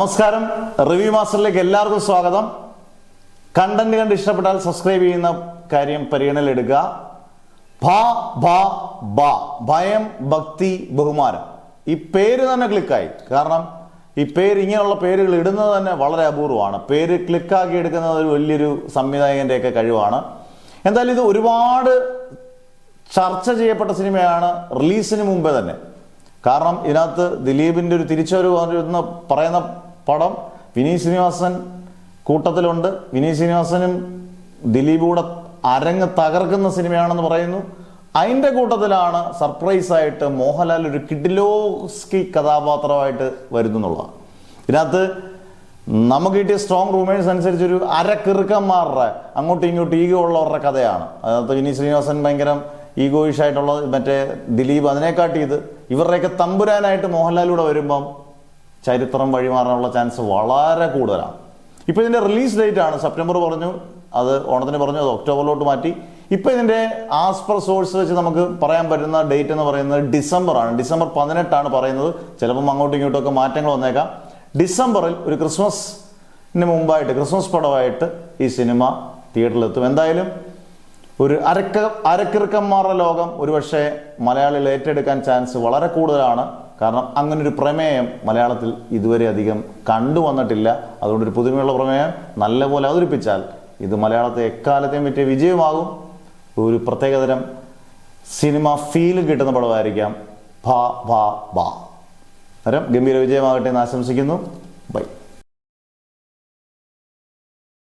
നമസ്കാരം, റിവ്യൂ മാസ്റ്ററിലേക്ക് എല്ലാവർക്കും സ്വാഗതം. കണ്ടന്റ് കണ്ട് ഇഷ്ടപ്പെട്ടാൽ സബ്സ്ക്രൈബ് ചെയ്യുന്ന കാര്യം പരിഗണനയിലെടുക്കുക. ഭയം, ഭക്തി, ബഹുമാനം. ഈ പേര് തന്നെ ക്ലിക്കായി. കാരണം ഈ പേര്, ഇങ്ങനെയുള്ള പേരുകൾ ഇടുന്നത് തന്നെ വളരെ അപൂർവമാണ്. പേര് ക്ലിക്കാക്കി എടുക്കുന്നത് ഒരു വലിയൊരു സംവിധായകൻ്റെയൊക്കെ കഴിവാണ്. എന്തായാലും ഇത് ഒരുപാട് ചർച്ച ചെയ്യപ്പെട്ട സിനിമയാണ് റിലീസിന് മുമ്പേ തന്നെ. കാരണം ഇതിനകത്ത് ദിലീപിൻ്റെ ഒരു തിരിച്ചുവരവ് എന്ന് പറയുന്ന പടം വിനീത് ശ്രീനിവാസൻ കൂട്ടത്തിലുണ്ട്. വിനീത് ശ്രീനിവാസനും ദിലീപ് കൂടെ അരങ്ങ് തകർക്കുന്ന സിനിമയാണെന്ന് പറയുന്നു. അതിൻ്റെ കൂട്ടത്തിലാണ് സർപ്രൈസായിട്ട് മോഹൻലാൽ ഒരു കിഡിലോസ്കി കഥാപാത്രമായിട്ട് വരുന്നുള്ളത്. ഇതിനകത്ത് നമുക്ക് കിട്ടിയ സ്ട്രോങ് റൂമേഴ്സ് അനുസരിച്ച് ഒരു അരക്കിറുക്കന്മാരുടെ അങ്ങോട്ടും ഇങ്ങോട്ടും ഈഗോ ഉള്ളവരുടെ കഥയാണ്. അതിനകത്ത് വിനീത് ശ്രീനിവാസൻ ഭയങ്കര ഈഗോയിഷ് ആയിട്ടുള്ള, മറ്റേ ദിലീപ് അതിനെക്കാട്ടി ഇവരുടെയൊക്കെ തമ്പുരാനായിട്ട് മോഹൻലാലൂടെ വരുമ്പം ചരിത്രം വഴിമാറാനുള്ള ചാൻസ് വളരെ കൂടുതലാണ്. ഇപ്പോൾ ഇതിൻ്റെ റിലീസ് ഡേറ്റ് ആണ് സെപ്റ്റംബർ പറഞ്ഞു, അത് ഓണത്തിന് പറഞ്ഞു, അത് ഒക്ടോബറിലോട്ട് മാറ്റി. ഇപ്പോൾ ഇതിൻ്റെ ആസ് പെർ സോഴ്സ് വെച്ച് നമുക്ക് പറയാൻ പറ്റുന്ന ഡേറ്റ് എന്ന് പറയുന്നത് ഡിസംബറാണ്. ഡിസംബർ 18 പറയുന്നത്. ചിലപ്പം അങ്ങോട്ടും ഇങ്ങോട്ടുമൊക്കെ മാറ്റങ്ങൾ വന്നേക്കാം. ഡിസംബറിൽ ഒരു ക്രിസ്മസിന് മുമ്പായിട്ട്, ക്രിസ്മസ് പടമായിട്ട് ഈ സിനിമ തിയേറ്ററിലെത്തും. എന്തായാലും ഒരു അരക്കിറുക്കന്മാരുടെ ലോകം ഒരുപക്ഷെ മലയാളികൾ ഏറ്റെടുക്കാൻ ചാൻസ് വളരെ കൂടുതലാണ്. കാരണം അങ്ങനൊരു പ്രമേയം മലയാളത്തിൽ ഇതുവരെ അധികം കണ്ടുവന്നിട്ടില്ല. അതുകൊണ്ടൊരു പുതുമയുള്ള പ്രമേയം നല്ലപോലെ അവതരിപ്പിച്ചാൽ ഇത് മലയാളത്തെ എക്കാലത്തെയും പറ്റിയ വിജയമാകും. ഒരു പ്രത്യേകതരം സിനിമ ഫീൽ കിട്ടുന്ന പടമായിരിക്കാം. അന്നേരം ഗംഭീര വിജയമാകട്ടെ എന്ന് ആശംസിക്കുന്നു.